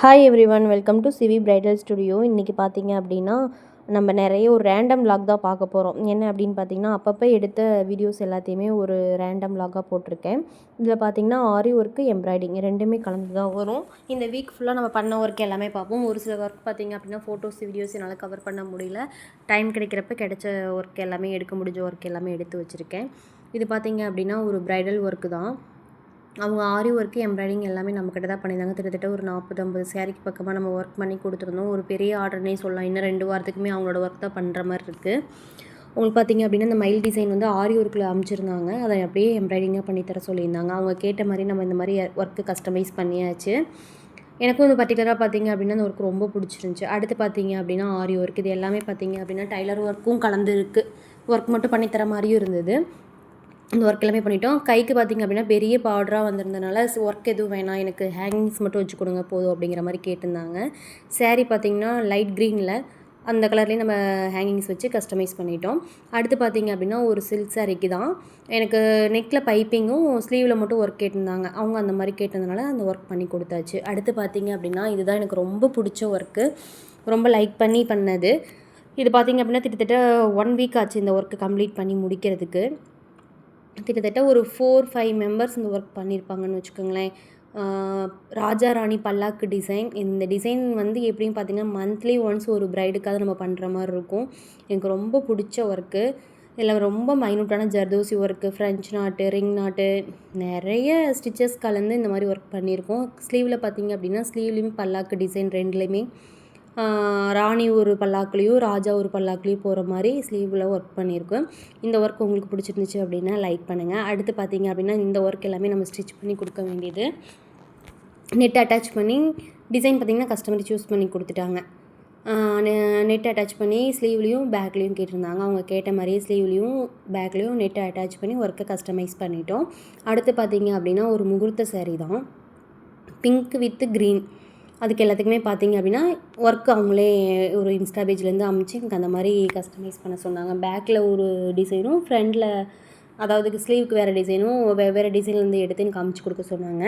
Hi everyone, welcome to சிவி bridal studio. இன்றைக்கி பார்த்தீங்க அப்படின்னா நம்ம நிறைய ஒரு ரேண்டம் வ்ளாக் தான் பார்க்க போகிறோம். என்ன அப்படின்னு பார்த்தீங்கன்னா, அப்பப்போ எடுத்த வீடியோஸ் எல்லாத்தையுமே ஒரு ரேண்டம் வ்ளாகாக போட்டிருக்கேன். இதில் பார்த்தீங்கன்னா ஆரி ஒர்க்கு, எம்ப்ராய்டிங் ரெண்டுமே கலந்து தான் வரும். இந்த வீக் ஃபுல்லாக நம்ம பண்ண ஒர்க் எல்லாமே பார்ப்போம். ஒரு சில ஒர்க் பார்த்திங்க அப்படின்னா ஃபோட்டோஸ் வீடியோஸ் என்னால் கவர் பண்ண முடியல. டைம் கிடைக்கிறப்ப கிடைச்ச ஒர்க் எல்லாமே எடுக்க முடிஞ்ச ஒர்க் எல்லாமே எடுத்து வச்சுருக்கேன். இது பார்த்திங்க அப்படின்னா ஒரு பிரைடல் ஒர்க்கு தான். அவங்க ஆரி ஒர்க்கு, எம்ப்ராய்டிங் எல்லாமே நம்மக்கிட்ட தான் பண்ணியிருந்தாங்க. கிட்டத்தட்ட ஒரு 40-50 சாரீக்கு பக்கமாக நம்ம ஒர்க் பண்ணி கொடுத்துருந்தோம். ஒரு பெரிய ஆர்டர்னே சொல்லலாம். இன்னும் 2 வாரத்துக்குமே அவங்களோட ஒர்க் தான் பண்ணுற மாதிரி இருக்குது. உங்களுக்கு பார்த்திங்க அப்படின்னா இந்த மயில் டிசைன் வந்து ஆரி ஒர்க்கில் அமைச்சிருந்தாங்க. அதை அப்படியே எம்ப்ராய்டிங்காக பண்ணித்தர சொல்லியிருந்தாங்க. அவங்க கேட்ட மாதிரி நம்ம இந்த மாதிரி ஒர்க்கு கஸ்டமைஸ் பண்ணியாச்சு. எனக்கும் இந்த பர்டிகுலராக பார்த்திங்க அப்படின்னா அந்த ஒர்க் ரொம்ப பிடிச்சிருந்துச்சி. அடுத்து பார்த்திங்க அப்படின்னா ஆரி ஒர்க், இது எல்லாமே பார்த்திங்க அப்படின்னா டைலர் ஒர்க்கும் கலந்து இருக்குது. ஒர்க் மட்டும் பண்ணித்தர மாதிரியும் இருந்தது. இந்த ஒர்க் எல்லாமே பண்ணிட்டோம். கைக்கு பார்த்திங்க அப்படின்னா பெரிய பார்டராக வந்திருந்தனால ஒர்க் எதுவும் வேணாம், எனக்கு ஹேங்கிங்ஸ் மட்டும் வச்சு கொடுங்க போதும் அப்படிங்கிற மாதிரி கேட்டிருந்தாங்க. சாரீ பார்த்திங்கன்னா லைட் க்ரீனில் அந்த கலர்லேயே நம்ம ஹேங்கிங்ஸ் வச்சு கஸ்டமைஸ் பண்ணிட்டோம். அடுத்து பார்த்திங்க அப்படின்னா ஒரு சில்க் சாரீக்கு தான் எனக்கு நெக்கில் பைப்பிங்கும் ஸ்லீவில் மட்டும் ஒர்க் கேட்டிருந்தாங்க. அவங்க அந்த மாதிரி கேட்டதுனால அந்த ஒர்க் பண்ணி கொடுத்தாச்சு. அடுத்து பார்த்திங்க அப்படின்னா இதுதான் எனக்கு ரொம்ப பிடிச்ச ஒர்க்கு, ரொம்ப லைக் பண்ணி பண்ணது. இது பார்த்திங்க அப்படின்னா கிட்டத்தட்ட 1 வீக் ஆச்சு இந்த ஒர்க்கு கம்ப்ளீட் பண்ணி முடிக்கிறதுக்கு. கிட்டத்தட்ட ஒரு 4-5 மெம்பர்ஸ் இந்த ஒர்க் பண்ணியிருப்பாங்கன்னு வச்சுக்கோங்களேன். ராஜா ராணி பல்லாக்கு டிசைன். இந்த டிசைன் வந்து எப்படின்னு பார்த்தீங்கன்னா மந்த்லி ஒன்ஸ் ஒரு பிரைடுக்காக நம்ம பண்ணுற மாதிரி இருக்கும். எனக்கு ரொம்ப பிடிச்ச ஒர்க்கு. இதில் ரொம்ப மைனூட்டான zardozi work, French knot, ring knot, நிறைய ஸ்டிச்சஸ் கலந்து இந்த மாதிரி ஒர்க் பண்ணியிருக்கோம். ஸ்லீவில் பார்த்திங்க அப்படின்னா ஸ்லீவ்லேயுமே பல்லாக்கு டிசைன் ரெண்டுலேயுமே ராணி ஒரு பல்லாக்குலேயும் ராஜா ஒரு பல்லாக்குலேயும் போகிற மாதிரி ஸ்லீவில் ஒர்க் பண்ணியிருக்கோம். இந்த ஒர்க் உங்களுக்கு பிடிச்சிருந்துச்சு அப்படின்னா லைக் பண்ணுங்கள். அடுத்து பார்த்திங்க அப்படின்னா இந்த ஒர்க் எல்லாமே நம்ம ஸ்டிச் பண்ணி கொடுக்க வேண்டியது. நெட் அட்டாச் பண்ணி டிசைன் பார்த்திங்கன்னா கஸ்டமர் சூஸ் பண்ணி கொடுத்துட்டாங்க. நெட் அட்டாச் பண்ணி ஸ்லீவ்லேயும் பேக்லேயும் கேட்டிருந்தாங்க. அவங்க கேட்ட மாதிரியே ஸ்லீவ்லேயும் பேக்லேயும் நெட்டை அட்டாச் பண்ணி ஒர்க்கை கஸ்டமைஸ் பண்ணிட்டோம். அடுத்து பார்த்திங்க அப்படின்னா ஒரு முகூர்த்த சாரீ தான், பிங்க் வித் க்ரீன். அதுக்கு எல்லாத்துக்குமே பார்த்திங்க அப்படின்னா ஒர்க் அவங்களே ஒரு இன்ஸ்டா பேஜ்லேருந்து அமுச்சு எனக்கு அந்த மாதிரி கஸ்டமைஸ் பண்ண சொன்னாங்க. பேக்கில் ஒரு டிசைனும், ஃப்ரண்டில் அதாவது ஸ்லீவுக்கு வேறு டிசைனும் வெவ்வேறு டிசைன்லேருந்து எடுத்து எனக்கு அமுச்சு கொடுக்க சொன்னாங்க.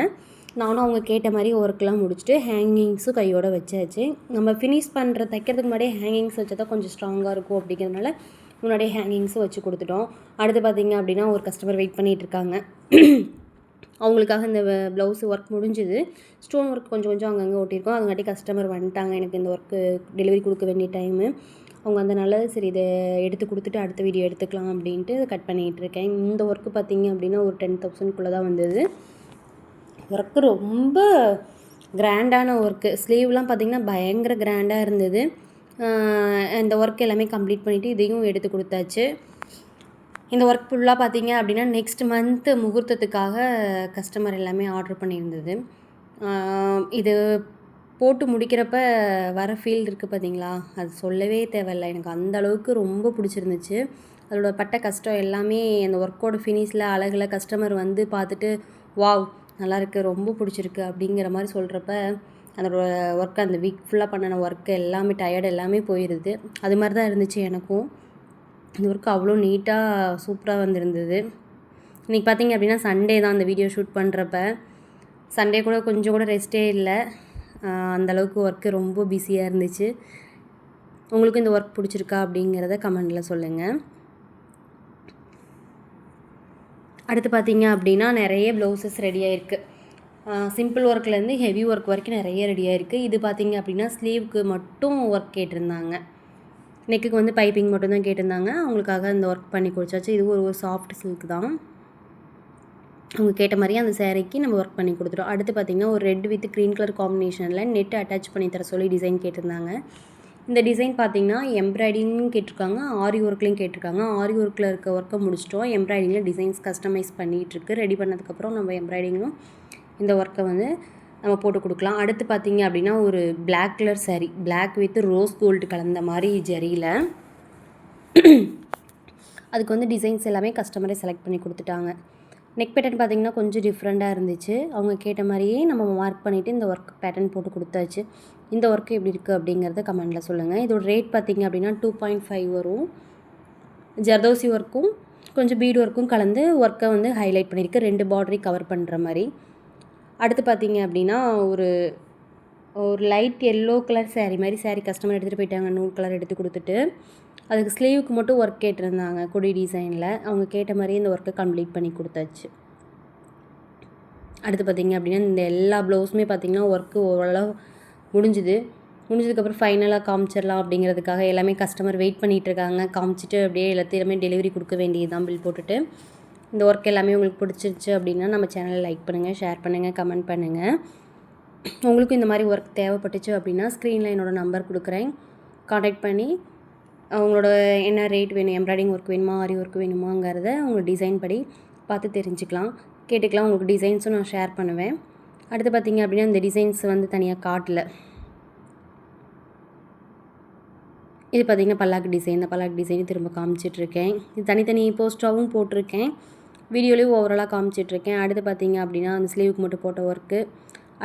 நானும் அவங்க கேட்ட மாதிரி ஒர்க்லாம் முடிச்சுட்டு ஹேங்கிங்ஸும் கையோடு வச்சாச்சு. நம்ம ஃபினிஷ் தைக்கிறதுக்கு முன்னாடியே ஹேங்கிங்ஸ் வச்சா தான் கொஞ்சம் ஸ்ட்ராங்காக இருக்கும் அப்படிங்கிறதுனால முன்னாடியே ஹேங்கிங்ஸும் வச்சு கொடுத்துட்டோம். அடுத்து பார்த்திங்க அப்படின்னா ஒரு கஸ்டமர் வெயிட் பண்ணிகிட்ருக்காங்க. அவங்களுக்காக இந்த ப்ளவுஸு ஒர்க் முடிஞ்சுது. ஸ்டோன் ஒர்க் கொஞ்சம் கொஞ்சம் அங்கங்கே ஒட்டியிருக்கோம். அதுங்காட்டி கஸ்டமர் வந்துட்டாங்க. எனக்கு இந்த ஒர்க்கு டெலிவரி கொடுக்க வேண்டிய டைமு. அவங்க வந்தனால சரி இதை எடுத்து கொடுத்துட்டு அடுத்த வீடியோ எடுத்துக்கலாம் அப்படின்ட்டு கட் பண்ணிகிட்ருக்கேன். இந்த ஒர்க்கு பார்த்திங்க அப்படின்னா ஒரு 10,000 தான் வந்தது. ஒர்க்கு ரொம்ப கிராண்டான ஒர்க்கு. ஸ்லீவ்லாம் பார்த்திங்கன்னா பயங்கர கிராண்டாக இருந்தது. இந்த ஒர்க் எல்லாமே கம்ப்ளீட் பண்ணிவிட்டு இதையும் எடுத்து கொடுத்தாச்சு. இந்த ஒர்க் ஃபுல்லாக பார்த்திங்க அப்படின்னா நெக்ஸ்ட் மந்த்து முகூர்த்தத்துக்காக கஸ்டமர் எல்லாமே ஆர்டர் பண்ணியிருந்தது. இது போட்டு முடிக்கிறப்ப வர ஃபீல் இருக்குது பார்த்திங்களா, அது சொல்லவே தேவையில்லை. எனக்கு அந்த அளவுக்கு ரொம்ப பிடிச்சிருந்துச்சு. அதோட பட்ட கஷ்டம் எல்லாமே அந்த ஒர்க்கோட ஃபினிஷில் அழகில் கஸ்டமர் வந்து பார்த்துட்டு வாவ் நல்லாயிருக்கு, ரொம்ப பிடிச்சிருக்கு அப்படிங்கிற மாதிரி சொல்கிறப்ப அதோட ஒர்க் அந்த வீக் ஃபுல்லாக பண்ணின ஒர்க்கு எல்லாமே டயர்டு எல்லாமே போயிடுது. அது மாதிரி தான் இருந்துச்சு எனக்கும். இந்த ஒர்க் அவ்வளோ நீட்டாக சூப்பராக வந்திருந்தது. இன்றைக்கி பார்த்திங்க அப்படின்னா சண்டே தான் அந்த வீடியோ ஷூட் பண்ணுறப்ப. சண்டே கூட கொஞ்சம் கூட ரெஸ்ட்டே இல்லை. அந்தளவுக்கு ஒர்க்கு ரொம்ப பிஸியாக இருந்துச்சு. உங்களுக்கு இந்த ஒர்க் பிடிச்சிருக்கா அப்படிங்கிறத கமெண்டில் சொல்லுங்கள். அடுத்து பார்த்திங்க அப்படின்னா நிறைய ப்ளவுசஸ் ரெடியாக இருக்குது. சிம்பிள் ஒர்க்லேருந்து ஹெவி ஒர்க் வரைக்கும் நிறைய ரெடியாக இருக்குது. இது பார்த்திங்க அப்படின்னா ஸ்லீவுக்கு மட்டும் ஒர்க் கேட்டிருந்தாங்க. நெக்குக்கு வந்து பைப்பிங் மட்டும்தான் கேட்டிருந்தாங்க. அவங்களுக்காக இந்த ஒர்க் பண்ணி கொடுத்தாச்சு. இது ஒரு சாஃப்ட் சில்க் தான். அவங்க கேட்ட மாதிரியே அந்த சேரீக்கு நம்ம ஒர்க் பண்ணி கொடுத்துட்டோம். அடுத்து பார்த்திங்கன்னா ஒரு ரெட் வித் க்ரீன் கலர் காம்பினேஷனில் நெட் அட்டாச் பண்ணி தர சொல்லி டிசைன் கேட்டிருந்தாங்க. இந்த டிசைன் பார்த்திங்கன்னா எம்ப்ராய்டிங்கும் கேட்டிருக்காங்க, ஆரி ஒர்க்லேயும் கேட்டிருக்காங்க. ஆரி ஒர்க்கில் இருக்க ஒர்க்கை முடிச்சிட்டோம். எம்ப்ராய்டிங்கில் டிசைன்ஸ் கஸ்டமைஸ் பண்ணிகிட்ருக்கு. ரெடி பண்ணதுக்கப்புறம் நம்ம எம்ப்ராய்டிங்கும் இந்த ஒர்க்கை வந்து நம்ம போட்டு கொடுக்கலாம். அடுத்து பார்த்திங்க அப்படின்னா ஒரு black colour sari, black with rose gold கலந்த மாதிரி ஜரியில். அதுக்கு வந்து டிசைன்ஸ் எல்லாமே கஸ்டமரே செலக்ட் பண்ணி கொடுத்துட்டாங்க. நெக் பேட்டர்ன் பார்த்திங்கன்னா கொஞ்சம் டிஃப்ரெண்ட்டாக இருந்துச்சு. அவங்க கேட்ட மாதிரியே நம்ம மார்க் பண்ணிவிட்டு இந்த ஒர்க் பேட்டர்ன் போட்டு கொடுத்தாச்சு. இந்த ஒர்க்கு எப்படி இருக்குது அப்படிங்கிறத கமெண்டில் சொல்லுங்கள். இதோட ரேட் பார்த்திங்க அப்படின்னா 2.5 வரும். ஜர்தோசி ஒர்க்கும் கொஞ்சம் பீடு ஒர்க்கும் கலந்து ஒர்க்கை வந்து ஹைலைட் பண்ணியிருக்கு, 2 பார்டரையும் கவர் பண்ணுற மாதிரி. அடுத்து பார்த்திங்க அப்படின்னா ஒரு ஒரு லைட் எல்லோ கலர் சாரீ மாதிரி சாரீ கஸ்டமர் எடுத்துகிட்டு போயிட்டாங்க. நூல் கலர் எடுத்து கொடுத்துட்டு அதுக்கு ஸ்லீவுக்கு மட்டும் ஒர்க் கேட்டிருந்தாங்க கொடி டிசைனில். அவங்க கேட்ட மாதிரியே இந்த ஒர்க்கை கம்ப்ளீட் பண்ணி கொடுத்தாச்சு. அடுத்து பார்த்திங்க அப்படின்னா இந்த எல்லா ப்ளவுஸுமே பார்த்திங்கன்னா ஒர்க்கு ஓரளவு முடிஞ்சதுக்கப்புறம் ஃபைனலாக காமிச்சிடலாம் அப்படிங்கிறதுக்காக எல்லாமே கஸ்டமர் வெயிட் பண்ணிகிட்ருக்காங்க. காமிச்சிட்டு அப்படியே எல்லாத்தையுமே டெலிவரி கொடுக்க வேண்டியது தான் பில் போட்டுட்டு. இந்த ஒர்க் எல்லாமே உங்களுக்கு பிடிச்சிருச்சு அப்படின்னா நம்ம சேனலை லைக் பண்ணுங்கள், ஷேர் பண்ணுங்கள், கமெண்ட் பண்ணுங்கள். உங்களுக்கும் இந்த மாதிரி ஒர்க் தேவைப்பட்டுச்சு அப்படின்னா ஸ்க்ரீனில் என்னோடய நம்பர் கொடுக்குறேன். காண்டாக்ட் பண்ணி அவங்களோட என்ன ரேட் வேணும், எம்ப்ராய்டிங் ஒர்க் வேணுமா, ஆரி ஒர்க் வேணுமாங்கிறத அவங்க டிசைன் படி பார்த்து தெரிஞ்சுக்கலாம், கேட்டுக்கலாம். உங்களுக்கு டிசைன்ஸும் நான் ஷேர் பண்ணுவேன். அடுத்து பார்த்திங்க அப்படின்னா இந்த டிசைன்ஸ் வந்து தனியாக காட்டல. இது பார்த்திங்கன்னா பல்லாக்கு டிசைன். இந்த பல்லாக்கு டிசைன் திரும்ப காமிச்சிட்ருக்கேன். இது தனித்தனி போஸ்ட்டாகவும் போட்டிருக்கேன், வீடியோலேயும் ஓவராலாக காமிச்சிட்ருக்கேன். அடுத்து பார்த்திங்க அப்படின்னா அந்த ஸ்லீவுக்கு மட்டும் போட்ட ஒர்க்கு.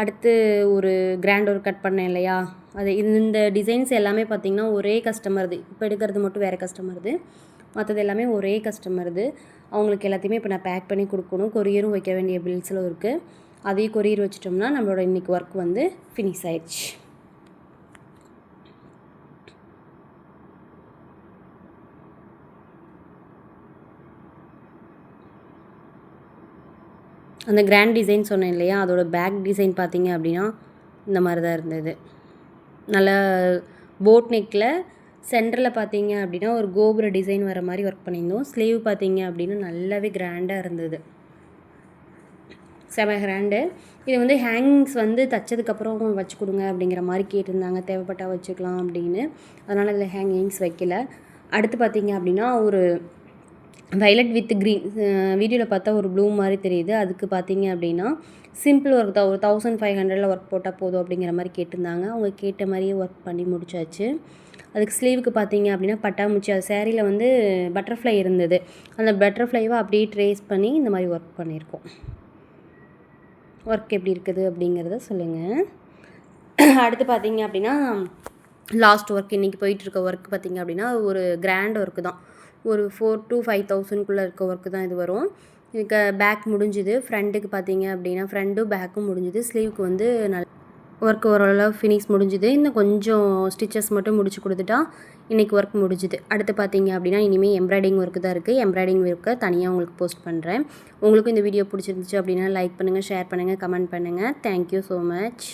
அடுத்து ஒரு கிராண்ட் ஒர்க் கட் பண்ணேன் இல்லையா, அது இந்த டிசைன்ஸ் எல்லாமே பார்த்திங்கன்னா ஒரே கஸ்டமர்து. இப்போ எடுக்கிறது மட்டும் வேறு கஸ்டமர்து, மற்றது எல்லாமே ஒரே கஸ்டமர்து. அவங்களுக்கு எல்லாத்தையுமே இப்போ நான் பேக் பண்ணி கொடுக்கணும். கொரியரும் வைக்க வேண்டிய பில்ஸில் இருக்குது. அதையும் கொரியர் வச்சிட்டோம்னா நம்மளோட இன்றைக்கி ஒர்க் வந்து ஃபினிஷ் ஆயிடுச்சு. அந்த கிராண்ட் டிசைன் சொன்னேன் இல்லையா, அதோட பேக் டிசைன் பார்த்திங்க அப்படின்னா இந்த மாதிரி தான் இருந்தது. நல்லா போட் நெக்கில் சென்டரில் பார்த்திங்க அப்படின்னா ஒரு கோபுர டிசைன் வர மாதிரி ஒர்க் பண்ணியிருந்தோம். ஸ்லீவ் பார்த்திங்க அப்படின்னா நல்லாவே கிராண்டாக இருந்தது, செம கிராண்டு. இது வந்து ஹேங்கிங்ஸ் வந்து தைச்சதுக்கப்புறம் வச்சு கொடுங்க அப்படிங்கிற மாதிரி கேட்டிருந்தாங்க. தேவைப்பட்டால் வச்சுக்கலாம் அப்படின்னு, அதனால் அதில் ஹேங்கிங்ஸ் வைக்கல. அடுத்து பார்த்திங்க அப்படின்னா ஒரு வைலட் வித் க்ரீன், வீடியோவில் பார்த்தா ஒரு ப்ளூ மாதிரி தெரியுது. அதுக்கு பார்த்திங்க அப்படின்னா சிம்பிள் ஒர்க் தான், ஒரு 1500 ஒர்க் போட்டால் போதும் அப்படிங்கிற மாதிரி கேட்டிருந்தாங்க. அவங்க கேட்ட மாதிரியே ஒர்க் பண்ணி முடிச்சாச்சு. அதுக்கு ஸ்லீவுக்கு பார்த்திங்க அப்படின்னா பட்டாம்பூச்சி, அது சேரீயில் வந்து பட்டர்ஃப்ளை இருந்தது. அந்த பட்டர்ஃப்ளைவை அப்படியே ட்ரேஸ் பண்ணி இந்த மாதிரி ஒர்க் பண்ணியிருக்கோம். ஒர்க் எப்படி இருக்குது அப்படிங்கிறத சொல்லுங்கள். அடுத்து பார்த்திங்க அப்படின்னா லாஸ்ட் ஒர்க், இன்றைக்கி போயிட்டுருக்க ஒர்க் பார்த்திங்க அப்படின்னா ஒரு கிராண்ட் ஒர்க்கு தான். ஒரு 4,000 to 5,000 இருக்க ஒர்க்கு தான் இது வரும். இதுக்கு பேக் முடிஞ்சுது. ஃப்ரண்ட்டுக்கு பார்த்திங்க அப்படின்னா ஃப்ரண்ட்டும் பேக்கும் முடிஞ்சுது. ஸ்லீவுக்கு வந்து ஒர்க் ஓரளவு ஃபினிஷ் முடிஞ்சுது. இன்னும் கொஞ்சம் ஸ்டிச்சஸ் மட்டும் முடிச்சு கொடுத்துட்டா இன்றைக்கி ஒர்க் முடிஞ்சுது. அடுத்து பார்த்திங்க அப்படின்னா இனிமேல் எம்ப்ராய்டிங் ஒர்க்கு தான் இருக்குது. எம்ப்ராய்டிங் ஒர்க்கை தனியாக உங்களுக்கு போஸ்ட் பண்ணுறேன். உங்களுக்கும் இந்த வீடியோ பிடிச்சிருந்துச்சு அப்படின்னா லைக் பண்ணுங்கள், ஷேர் பண்ணுங்கள், கமெண்ட் பண்ணுங்கள். Thank you so much.